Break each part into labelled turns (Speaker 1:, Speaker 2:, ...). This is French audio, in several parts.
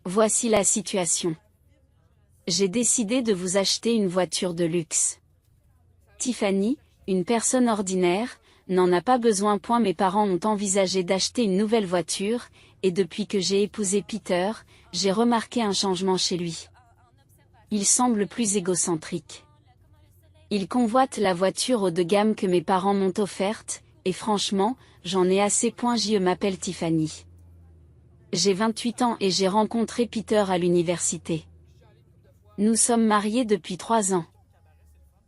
Speaker 1: Voici la situation. J'ai décidé de vous acheter une voiture de luxe. Tiffany, une personne ordinaire, n'en a pas besoin. Mes parents ont envisagé d'acheter une nouvelle voiture, et depuis que j'ai épousé Peter, j'ai remarqué un changement chez lui. Il semble plus égocentrique. Il convoite la voiture haut de gamme que mes parents m'ont offerte, et franchement, j'en ai assez. Je m'appelle Tiffany. J'ai 28 ans et j'ai rencontré Peter à l'université. Nous sommes mariés depuis 3 ans.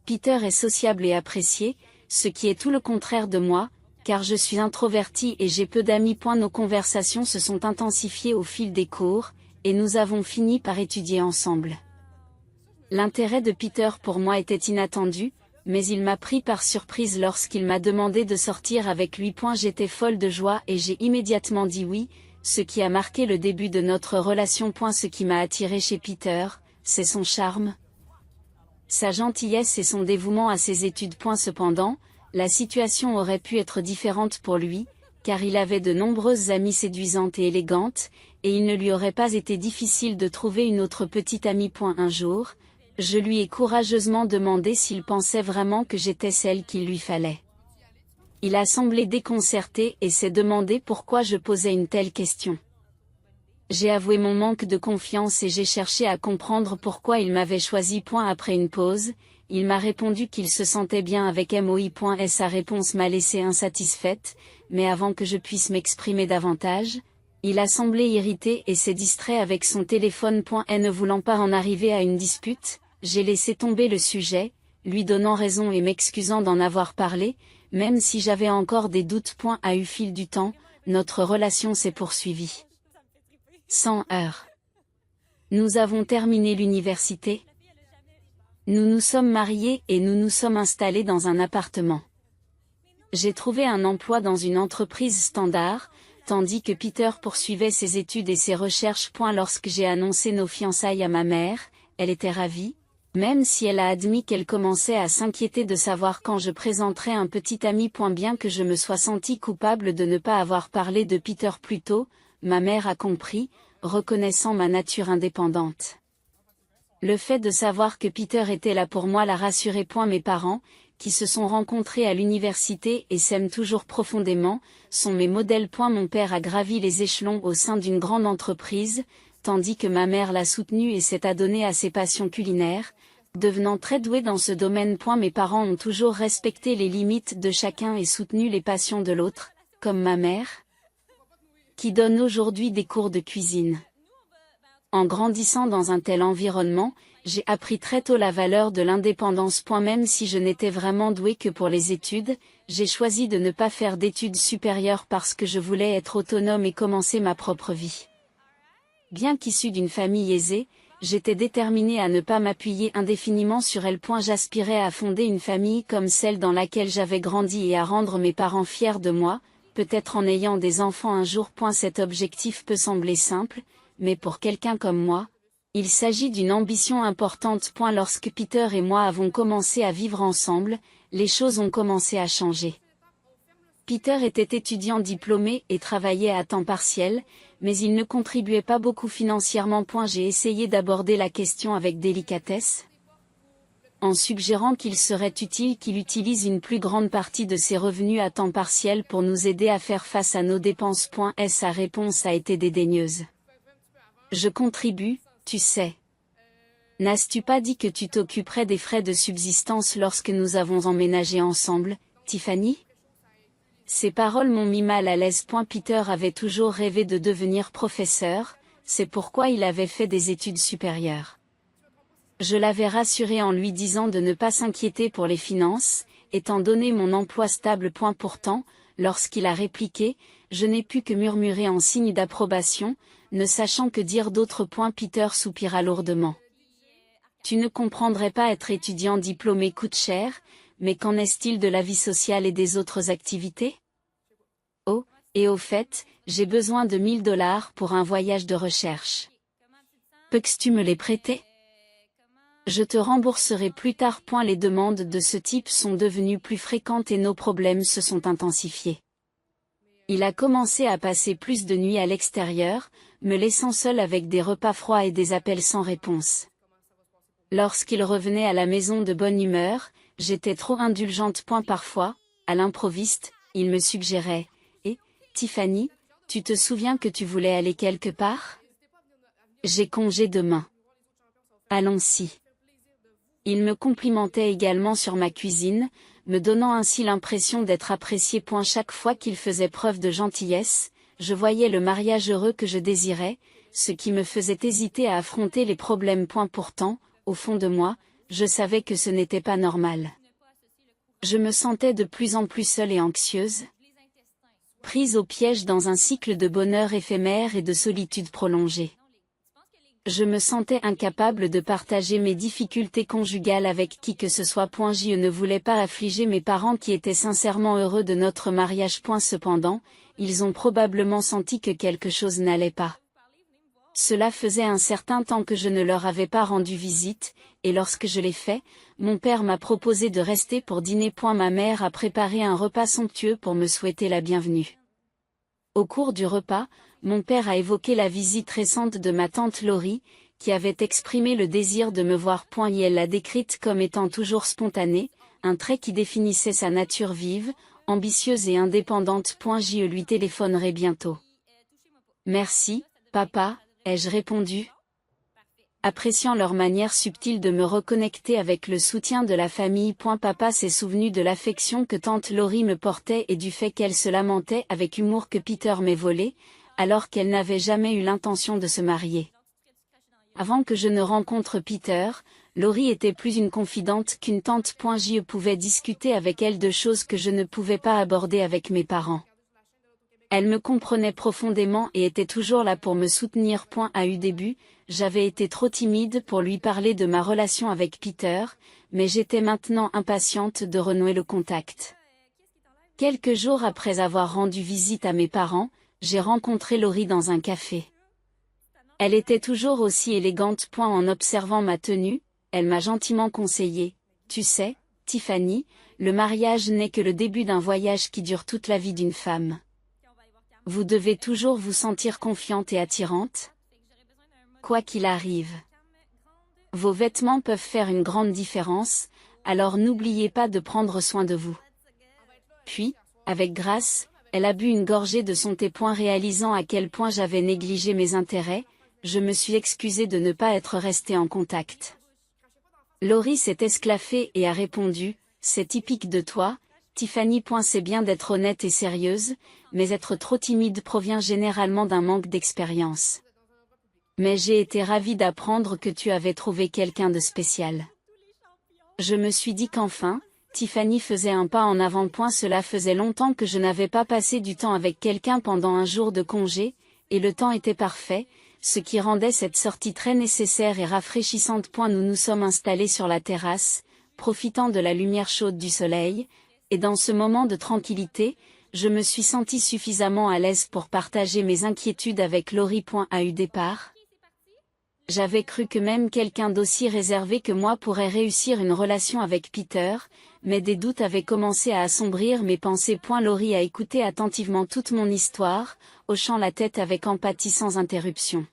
Speaker 1: Peter est sociable et apprécié, ce qui est tout le contraire de moi, car je suis introvertie et j'ai peu d'amis. Nos conversations se sont intensifiées au fil des cours, et nous avons fini par étudier ensemble. L'intérêt de Peter pour moi était inattendu, mais il m'a pris par surprise lorsqu'il m'a demandé de sortir avec lui. J'étais folle de joie et j'ai immédiatement dit oui, ce qui a marqué le début de notre relation. Ce qui m'a attiré chez Peter, c'est son charme, sa gentillesse et son dévouement à ses études. Cependant, la situation aurait pu être différente pour lui, car il avait de nombreuses amies séduisantes et élégantes, et il ne lui aurait pas été difficile de trouver une autre petite amie. Un jour, je lui ai courageusement demandé s'il pensait vraiment que j'étais celle qu'il lui fallait. Il a semblé déconcerté et s'est demandé pourquoi je posais une telle question. J'ai avoué mon manque de confiance et j'ai cherché à comprendre pourquoi il m'avait choisi. Après une pause, il m'a répondu qu'il se sentait bien avec moi. Sa réponse m'a laissé insatisfaite, mais avant que je puisse m'exprimer davantage, il a semblé irrité et s'est distrait avec son téléphone. Et ne voulant pas en arriver à une dispute, j'ai laissé tomber le sujet, lui donnant raison et m'excusant d'en avoir parlé, même si j'avais encore des doutes. Au fil du temps, notre relation s'est poursuivie. Sans heurts. Nous avons terminé l'université. Nous nous sommes mariés et nous nous sommes installés dans un appartement. J'ai trouvé un emploi dans une entreprise standard, tandis que Peter poursuivait ses études et ses recherches. Lorsque j'ai annoncé nos fiançailles à ma mère, elle était ravie, même si elle a admis qu'elle commençait à s'inquiéter de savoir quand je présenterais un petit ami. Bien que je me sois sentie coupable de ne pas avoir parlé de Peter plus tôt, ma mère a compris, reconnaissant ma nature indépendante. Le fait de savoir que Peter était là pour moi l'a rassuré. Mes parents, qui se sont rencontrés à l'université et s'aiment toujours profondément, sont mes modèles. Mon père a gravi les échelons au sein d'une grande entreprise, tandis que ma mère l'a soutenu et s'est adonnée à ses passions culinaires, devenant très douée dans ce domaine. Mes parents ont toujours respecté les limites de chacun et soutenu les passions de l'autre, comme ma mère, qui donne aujourd'hui des cours de cuisine. En grandissant dans un tel environnement, j'ai appris très tôt la valeur de l'indépendance. Même si je n'étais vraiment douée que pour les études, j'ai choisi de ne pas faire d'études supérieures parce que je voulais être autonome et commencer ma propre vie. Bien qu'issue d'une famille aisée, j'étais déterminée à ne pas m'appuyer indéfiniment sur elle. J'aspirais à fonder une famille comme celle dans laquelle j'avais grandi et à rendre mes parents fiers de moi, peut-être en ayant des enfants un jour. Cet objectif peut sembler simple, mais pour quelqu'un comme moi, il s'agit d'une ambition importante. Lorsque Peter et moi avons commencé à vivre ensemble, les choses ont commencé à changer. Peter était étudiant diplômé et travaillait à temps partiel, mais il ne contribuait pas beaucoup financièrement. J'ai essayé d'aborder la question avec délicatesse, en suggérant qu'il serait utile qu'il utilise une plus grande partie de ses revenus à temps partiel pour nous aider à faire face à nos dépenses. Sa réponse a été dédaigneuse. Je contribue, tu sais. N'as-tu pas dit que tu t'occuperais des frais de subsistance lorsque nous avons emménagé ensemble, Tiffany? Ces paroles m'ont mis mal à l'aise. Peter avait toujours rêvé de devenir professeur, c'est pourquoi il avait fait des études supérieures. Je l'avais rassuré en lui disant de ne pas s'inquiéter pour les finances, étant donné mon emploi stable. Pourtant, lorsqu'il a répliqué, je n'ai pu que murmurer en signe d'approbation, ne sachant que dire d'autre. Peter soupira lourdement. Tu ne comprendrais pas, être étudiant diplômé coûte cher, mais qu'en est-il de la vie sociale et des autres activités? Oh, et au fait, j'ai besoin de $1000 pour un voyage de recherche. Peux-tu me les prêter? Je te rembourserai plus tard. Les demandes de ce type sont devenues plus fréquentes et nos problèmes se sont intensifiés. Il a commencé à passer plus de nuits à l'extérieur, me laissant seul avec des repas froids et des appels sans réponse. Lorsqu'il revenait à la maison de bonne humeur, j'étais trop indulgente. Parfois, à l'improviste, il me suggérait « Eh, Tiffany, tu te souviens que tu voulais aller quelque part? J'ai congé demain. Allons-y. » Il me complimentait également sur ma cuisine, me donnant ainsi l'impression d'être apprécié. Chaque fois qu'il faisait preuve de gentillesse, je voyais le mariage heureux que je désirais, ce qui me faisait hésiter à affronter les problèmes. Pourtant, au fond de moi, je savais que ce n'était pas normal. Je me sentais de plus en plus seule et anxieuse, prise au piège dans un cycle de bonheur éphémère et de solitude prolongée. Je me sentais incapable de partager mes difficultés conjugales avec qui que ce soit. Je ne voulais pas affliger mes parents qui étaient sincèrement heureux de notre mariage. Cependant, ils ont probablement senti que quelque chose n'allait pas. Cela faisait un certain temps que je ne leur avais pas rendu visite, et lorsque je l'ai fait, mon père m'a proposé de rester pour dîner. Ma mère a préparé un repas somptueux pour me souhaiter la bienvenue. Au cours du repas, mon père a évoqué la visite récente de ma tante Laurie, qui avait exprimé le désir de me voir. Et elle l'a décrite comme étant toujours spontanée, un trait qui définissait sa nature vive, ambitieuse et indépendante. Je lui téléphonerai bientôt. Merci, papa, ai-je répondu, appréciant leur manière subtile de me reconnecter avec le soutien de la famille. Papa s'est souvenu de l'affection que tante Laurie me portait et du fait qu'elle se lamentait avec humour que Peter m'ait volé, alors qu'elle n'avait jamais eu l'intention de se marier. Avant que je ne rencontre Peter, Laurie était plus une confidente qu'une tante. Je pouvais discuter avec elle de choses que je ne pouvais pas aborder avec mes parents. Elle me comprenait profondément et était toujours là pour me soutenir. À eu début, j'avais été trop timide pour lui parler de ma relation avec Peter, mais j'étais maintenant impatiente de renouer le contact. Quelques jours après avoir rendu visite à mes parents, j'ai rencontré Laurie dans un café. Elle était toujours aussi élégante. En observant ma tenue, elle m'a gentiment conseillé « Tu sais, Tiffany, le mariage n'est que le début d'un voyage qui dure toute la vie d'une femme. Vous devez toujours vous sentir confiante et attirante. Quoi qu'il arrive. Vos vêtements peuvent faire une grande différence, alors n'oubliez pas de prendre soin de vous. » Puis, avec grâce, elle a bu une gorgée de son thé. Réalisant à quel point j'avais négligé mes intérêts, je me suis excusée de ne pas être restée en contact. Laurie s'est esclaffée et a répondu « C'est typique de toi, Tiffany. C'est bien d'être honnête et sérieuse, mais être trop timide provient généralement d'un manque d'expérience. Mais j'ai été ravie d'apprendre que tu avais trouvé quelqu'un de spécial. » Je me suis dit qu'enfin, Tiffany faisait un pas en avant. Cela faisait longtemps que je n'avais pas passé du temps avec quelqu'un pendant un jour de congé, et le temps était parfait, ce qui rendait cette sortie très nécessaire et rafraîchissante. Nous nous sommes installés sur la terrasse, profitant de la lumière chaude du soleil, et dans ce moment de tranquillité, je me suis sentie suffisamment à l'aise pour partager mes inquiétudes avec Laurie. À eu départ, j'avais cru que même quelqu'un d'aussi réservé que moi pourrait réussir une relation avec Peter, mais des doutes avaient commencé à assombrir mes pensées. Laurie a écouté attentivement toute mon histoire, hochant la tête avec empathie sans interruption.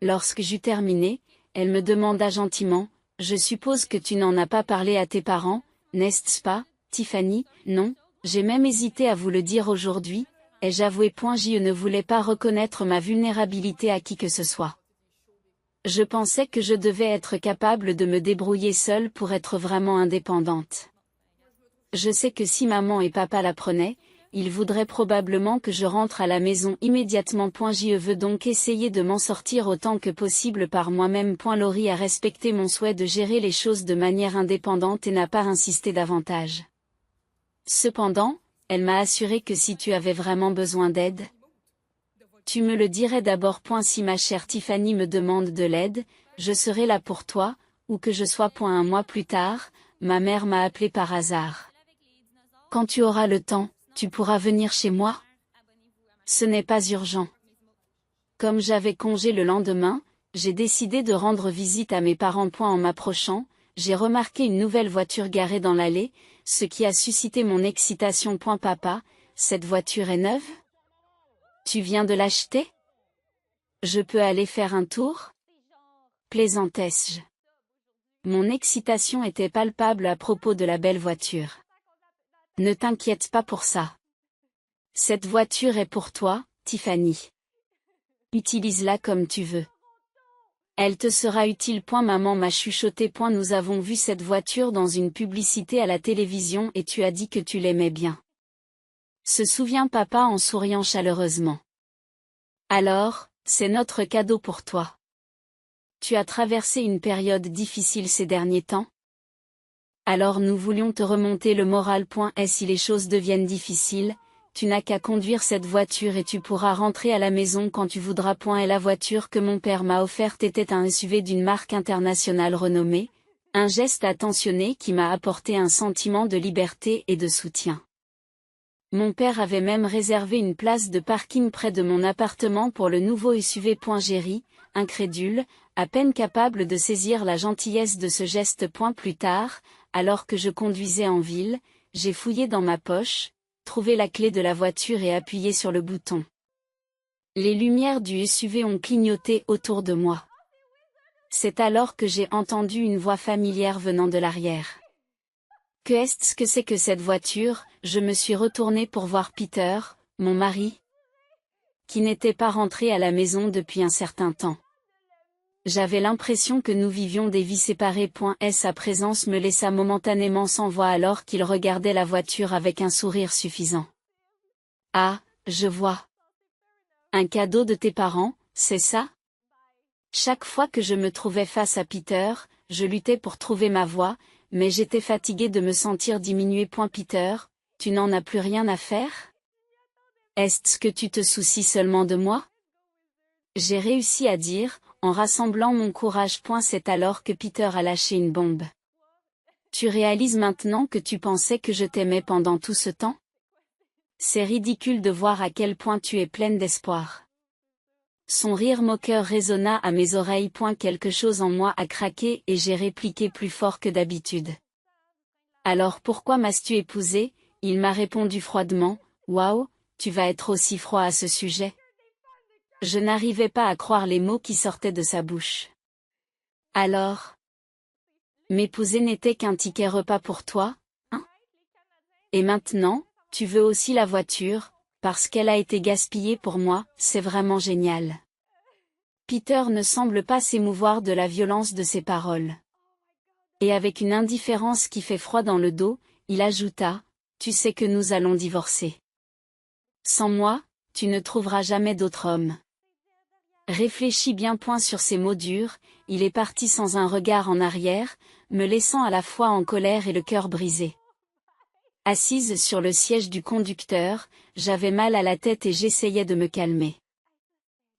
Speaker 1: Lorsque j'eus terminé, elle me demanda gentiment « Je suppose que tu n'en as pas parlé à tes parents, n'est-ce pas, Tiffany ?» « Non, j'ai même hésité à vous le dire aujourd'hui, ai-je avoué. Je ne voulais pas reconnaître ma vulnérabilité à qui que ce soit. Je pensais que je devais être capable de me débrouiller seule pour être vraiment indépendante. Je sais que si maman et papa l'apprenaient, ils voudraient probablement que je rentre à la maison immédiatement. Je veux donc essayer de m'en sortir autant que possible par moi-même. Laurie a respecté mon souhait de gérer les choses de manière indépendante et n'a pas insisté davantage. Cependant, elle m'a assuré que si tu avais vraiment besoin d'aide, tu me le dirais d'abord. Si ma chère Tiffany me demande de l'aide, je serai là pour toi, où que je sois. Un mois plus tard, ma mère m'a appelé par hasard. Quand tu auras le temps, tu pourras venir chez moi? Ce n'est pas urgent. Comme j'avais congé le lendemain, j'ai décidé de rendre visite à mes parents. En m'approchant, j'ai remarqué une nouvelle voiture garée dans l'allée, ce qui a suscité mon excitation. Papa, cette voiture est neuve? Tu viens de l'acheter? Je peux aller faire un tour? Plaisantais-je. Mon excitation était palpable à propos de la belle voiture. Ne t'inquiète pas pour ça. Cette voiture est pour toi, Tiffany. Utilise-la comme tu veux. Elle te sera utile. Maman m'a chuchoté. Nous avons vu cette voiture dans une publicité à la télévision et tu as dit que tu l'aimais bien. Se souvient papa en souriant chaleureusement. Alors, c'est notre cadeau pour toi. Tu as traversé une période difficile ces derniers temps? Alors nous voulions te remonter le moral. Et si les choses deviennent difficiles, tu n'as qu'à conduire cette voiture et tu pourras rentrer à la maison quand tu voudras. Et la voiture que mon père m'a offerte était un SUV d'une marque internationale renommée, un geste attentionné qui m'a apporté un sentiment de liberté et de soutien. Mon père avait même réservé une place de parking près de mon appartement pour le nouveau SUV. J'ai ri, incrédule, à peine capable de saisir la gentillesse de ce geste. Plus tard, alors que je conduisais en ville, j'ai fouillé dans ma poche, trouvé la clé de la voiture et appuyé sur le bouton. Les lumières du SUV ont clignoté autour de moi. C'est alors que j'ai entendu une voix familière venant de l'arrière. Qu'est-ce que c'est que cette voiture? Je me suis retournée pour voir Peter, mon mari, qui n'était pas rentré à la maison depuis un certain temps. J'avais l'impression que nous vivions des vies séparées. Sa présence me laissa momentanément sans voix alors qu'il regardait la voiture avec un sourire suffisant. Ah, je vois. Un cadeau de tes parents, c'est ça? Chaque fois que je me trouvais face à Peter, je luttais pour trouver ma voix, mais j'étais fatiguée de me sentir diminuée. Peter, tu n'en as plus rien à faire? Est-ce que tu te soucies seulement de moi? J'ai réussi à dire, en rassemblant mon courage. C'est alors que Peter a lâché une bombe. Tu réalises maintenant que tu pensais que je t'aimais pendant tout ce temps? C'est ridicule de voir à quel point tu es pleine d'espoir. Son rire moqueur résonna à mes oreilles. Quelque chose en moi a craqué et j'ai répliqué plus fort que d'habitude. Alors pourquoi m'as-tu épousé? Il m'a répondu froidement, waouh, tu vas être aussi froid à ce sujet. Je n'arrivais pas à croire les mots qui sortaient de sa bouche. Alors, m'épouser n'était qu'un ticket repas pour toi, hein? Et maintenant, tu veux aussi la voiture, parce qu'elle a été gaspillée pour moi, c'est vraiment génial. Peter ne semble pas s'émouvoir de la violence de ses paroles. Et avec une indifférence qui fait froid dans le dos, il ajouta, tu sais que nous allons divorcer. Sans moi, tu ne trouveras jamais d'autre homme. Réfléchis bien. Sur ces mots durs, il est parti sans un regard en arrière, me laissant à la fois en colère et le cœur brisé. Assise sur le siège du conducteur, j'avais mal à la tête et j'essayais de me calmer.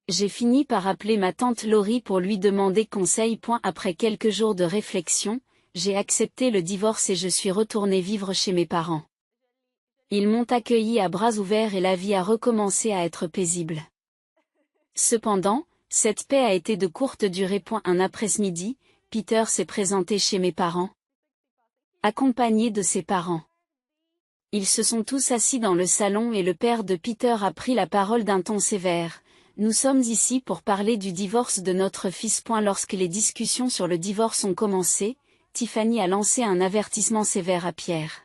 Speaker 1: J'ai fini par appeler ma tante Laurie pour lui demander conseil. Après quelques jours de réflexion, j'ai accepté le divorce et je suis retournée vivre chez mes parents. Ils m'ont accueilli à bras ouverts et la vie a recommencé à être paisible. Cependant, cette paix a été de courte durée. Un après-midi, Peter s'est présenté chez mes parents, accompagné de ses parents. Ils se sont tous assis dans le salon et le père de Peter a pris la parole d'un ton sévère. Nous sommes ici pour parler du divorce de notre fils. Lorsque les discussions sur le divorce ont commencé, Tiffany a lancé un avertissement sévère à Pierre.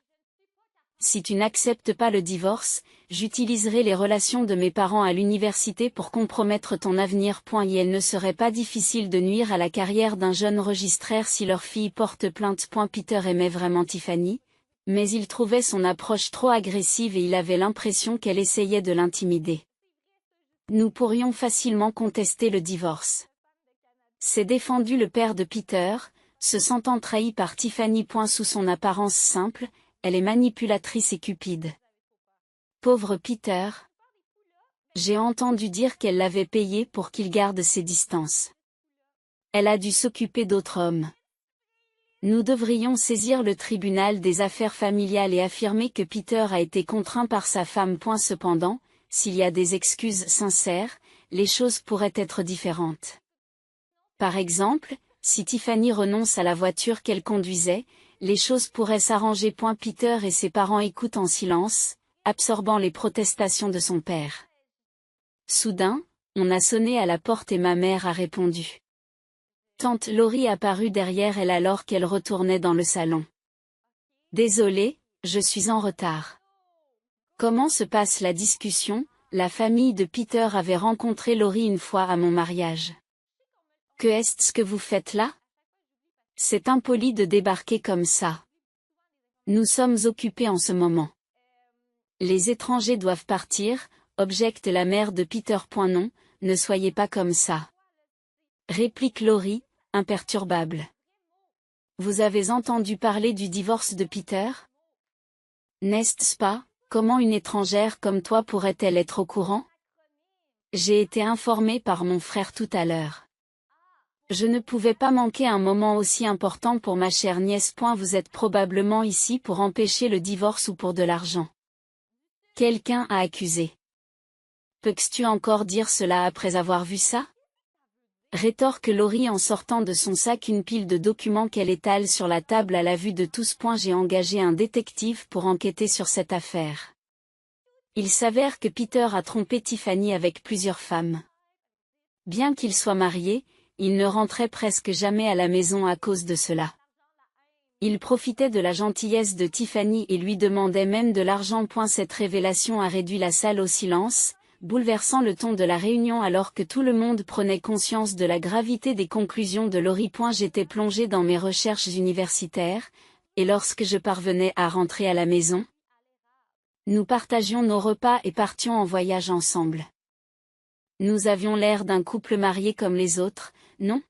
Speaker 1: Si tu n'acceptes pas le divorce, j'utiliserai les relations de mes parents à l'université pour compromettre ton avenir. Et il ne serait pas difficile de nuire à la carrière d'un jeune registraire si leur fille porte plainte. Peter aimait vraiment Tiffany, mais il trouvait son approche trop agressive et il avait l'impression qu'elle essayait de l'intimider. Nous pourrions facilement contester le divorce. S'est défendu le père de Peter, se sentant trahi par Tiffany. Sous son apparence simple, elle est manipulatrice et cupide. Pauvre Peter. J'ai entendu dire qu'elle l'avait payé pour qu'il garde ses distances. Elle a dû s'occuper d'autres hommes. Nous devrions saisir le tribunal des affaires familiales et affirmer que Peter a été contraint par sa femme. Cependant, s'il y a des excuses sincères, les choses pourraient être différentes. Par exemple, si Tiffany renonce à la voiture qu'elle conduisait, les choses pourraient s'arranger. Peter et ses parents écoutent en silence, absorbant les protestations de son père. Soudain, on a sonné à la porte et ma mère a répondu. Tante Laurie apparut derrière elle alors qu'elle retournait dans le salon. Désolée, je suis en retard. Comment se passe la discussion? La famille de Peter avait rencontré Laurie une fois à mon mariage. Que est-ce que vous faites là? C'est impoli de débarquer comme ça. Nous sommes occupés en ce moment. Les étrangers doivent partir, objecte la mère de Peter. Non, ne soyez pas comme ça. Réplique Laurie, imperturbable. Vous avez entendu parler du divorce de Peter? N'est-ce pas? Comment une étrangère comme toi pourrait-elle être au courant? J'ai été informée par mon frère tout à l'heure. Je ne pouvais pas manquer un moment aussi important pour ma chère nièce. Vous êtes probablement ici pour empêcher le divorce ou pour de l'argent. Quelqu'un a accusé. Peux-tu encore dire cela après avoir vu ça? Rétorque Laurie en sortant de son sac une pile de documents qu'elle étale sur la table à la vue de tous. J'ai engagé un détective pour enquêter sur cette affaire. Il s'avère que Peter a trompé Tiffany avec plusieurs femmes. Bien qu'il soit marié, il ne rentrait presque jamais à la maison à cause de cela. Il profitait de la gentillesse de Tiffany et lui demandait même de l'argent. Cette révélation a réduit la salle au silence, bouleversant le ton de la réunion alors que tout le monde prenait conscience de la gravité des conclusions de Laurie. J'étais plongée dans mes recherches universitaires, et lorsque je parvenais à rentrer à la maison, nous partagions nos repas et partions en voyage ensemble. Nous avions l'air d'un couple marié comme les autres, non?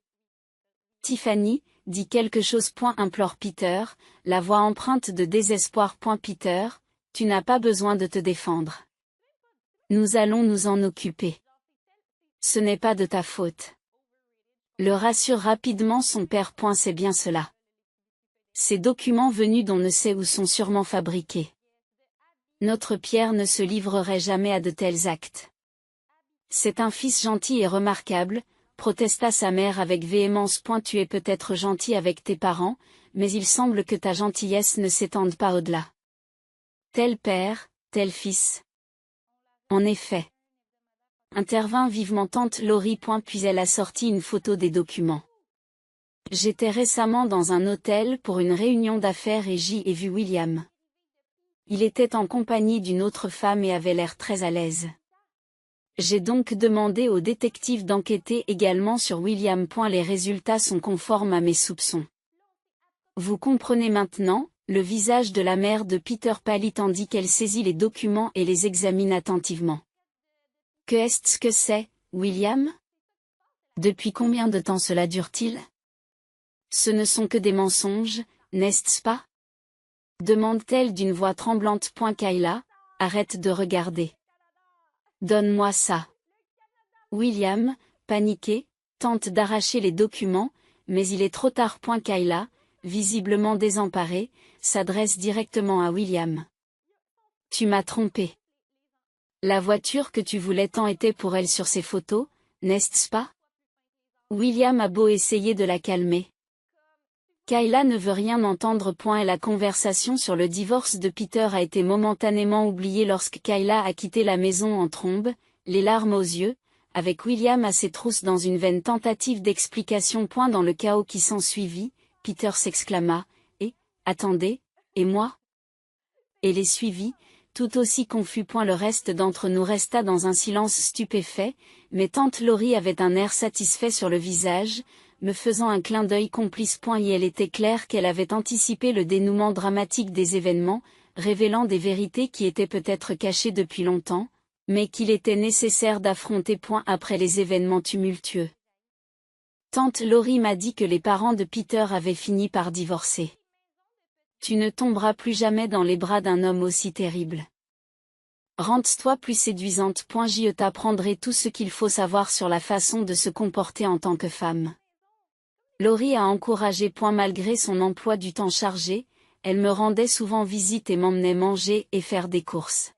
Speaker 1: Tiffany, dis quelque chose. Implore Peter, la voix empreinte de désespoir. Peter, tu n'as pas besoin de te défendre. Nous allons nous en occuper. Ce n'est pas de ta faute. Le rassure rapidement son père. C'est bien cela. Ces documents venus d'on ne sait où sont sûrement fabriqués. Notre Pierre ne se livrerait jamais à de tels actes. C'est un fils gentil et remarquable, protesta sa mère avec véhémence. Tu es peut-être gentil avec tes parents, mais il semble que ta gentillesse ne s'étende pas au-delà. Tel père, tel fils. En effet. Intervint vivement tante Laurie. Puis elle a sorti une photo des documents. J'étais récemment dans un hôtel pour une réunion d'affaires et j'y ai vu William. Il était en compagnie d'une autre femme et avait l'air très à l'aise. J'ai donc demandé au détective d'enquêter également sur William. Les résultats sont conformes à mes soupçons. Vous comprenez maintenant? Le visage de la mère de Peter pâlit tandis qu'elle saisit les documents et les examine attentivement. Que est-ce que c'est, William? Depuis combien de temps cela dure-t-il? Ce ne sont que des mensonges, n'est-ce pas? Demande-t-elle d'une voix tremblante. Kayla, arrête de regarder. Donne-moi ça. William, paniqué, tente d'arracher les documents, mais il est trop tard. Kayla, visiblement désemparée, s'adresse directement à William. Tu m'as trompé. La voiture que tu voulais tant était pour elle sur ces photos, n'est-ce pas? William a beau essayer de la calmer. Kayla ne veut rien entendre. Et la conversation sur le divorce de Peter a été momentanément oubliée lorsque Kayla a quitté la maison en trombe, les larmes aux yeux, avec William à ses trousses dans une vaine tentative d'explication. Dans le chaos qui s'ensuivit, Peter s'exclama, attendez, et moi? Et les suivit, tout aussi confus. Le reste d'entre nous resta dans un silence stupéfait, mais tante Laurie avait un air satisfait sur le visage, me faisant un clin d'œil complice. Et elle était claire qu'elle avait anticipé le dénouement dramatique des événements, révélant des vérités qui étaient peut-être cachées depuis longtemps, mais qu'il était nécessaire d'affronter. Après les événements tumultueux. Tante Laurie m'a dit que les parents de Peter avaient fini par divorcer. Tu ne tomberas plus jamais dans les bras d'un homme aussi terrible. Rends-toi plus séduisante. Je t'apprendrai tout ce qu'il faut savoir sur la façon de se comporter en tant que femme. Laurie a encouragé. Malgré son emploi du temps chargé, elle me rendait souvent visite et m'emmenait manger et faire des courses.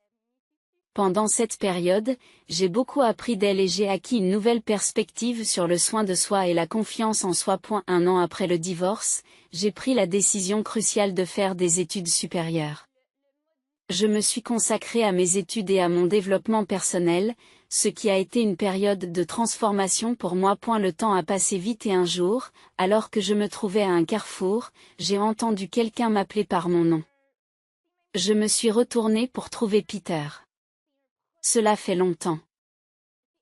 Speaker 1: Pendant cette période, j'ai beaucoup appris d'elle et j'ai acquis une nouvelle perspective sur le soin de soi et la confiance en soi. Un an après le divorce, j'ai pris la décision cruciale de faire des études supérieures. Je me suis consacré à mes études et à mon développement personnel, ce qui a été une période de transformation pour moi. Le temps a passé vite et un jour, alors que je me trouvais à un carrefour, j'ai entendu quelqu'un m'appeler par mon nom. Je me suis retourné pour trouver Peter. Cela fait longtemps.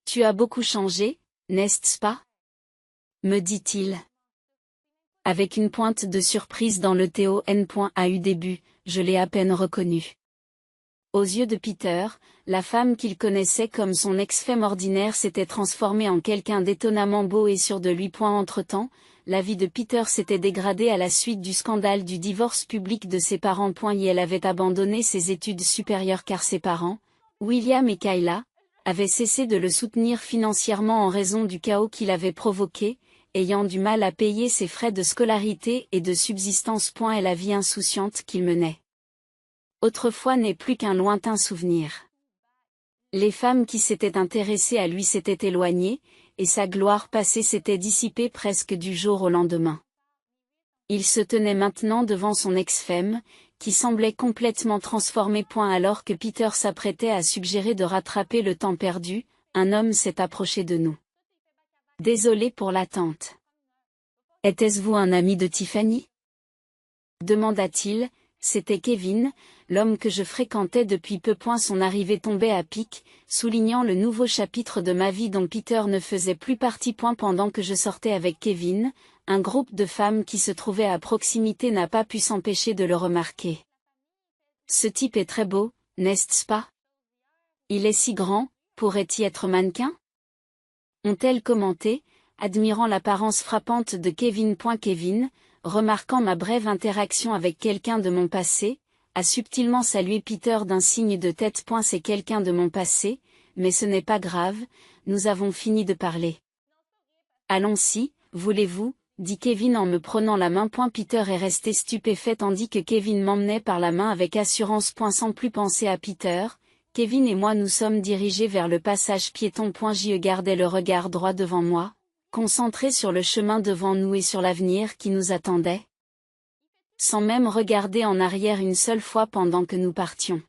Speaker 1: Tu as beaucoup changé, n'est-ce pas? Me dit-il. Avec une pointe de surprise dans le ton.au début, je l'ai à peine reconnu. Aux yeux de Peter, la femme qu'il connaissait comme son ex-femme ordinaire s'était transformée en quelqu'un d'étonnamment beau et sûr de lui. Entre-temps, la vie de Peter s'était dégradée à la suite du scandale du divorce public de ses parents. Et elle avait abandonné ses études supérieures car ses parents, William et Kayla, avaient cessé de le soutenir financièrement en raison du chaos qu'il avait provoqué, ayant du mal à payer ses frais de scolarité et de subsistance. Et la vie insouciante qu'il menait autrefois n'est plus qu'un lointain souvenir. Les femmes qui s'étaient intéressées à lui s'étaient éloignées, et sa gloire passée s'était dissipée presque du jour au lendemain. Il se tenait maintenant devant son ex-femme, qui semblait complètement transformée. Alors que Peter s'apprêtait à suggérer de rattraper le temps perdu, un homme s'est approché de nous. Désolé pour l'attente. Était-ce-vous un ami de Tiffany? Demanda-t-il. C'était Kevin, l'homme que je fréquentais depuis peu. Son arrivée tombait à pic, soulignant le nouveau chapitre de ma vie dont Peter ne faisait plus partie. Pendant que je sortais avec Kevin, un groupe de femmes qui se trouvaient à proximité n'a pas pu s'empêcher de le remarquer. Ce type est très beau, n'est-ce pas? Il est si grand, pourrait-il être mannequin? Ont-elles commenté, admirant l'apparence frappante de Kevin. Kevin, remarquant ma brève interaction avec quelqu'un de mon passé, a subtilement salué Peter d'un signe de tête. C'est quelqu'un de mon passé, mais ce n'est pas grave, nous avons fini de parler. Allons-y, voulez-vous, dit Kevin en me prenant la main. Peter est resté stupéfait tandis que Kevin m'emmenait par la main avec assurance. Sans plus penser à Peter, Kevin et moi nous sommes dirigés vers le passage piéton. J'y gardais le regard droit devant moi, concentré sur le chemin devant nous et sur l'avenir qui nous attendait, sans même regarder en arrière une seule fois pendant que nous partions.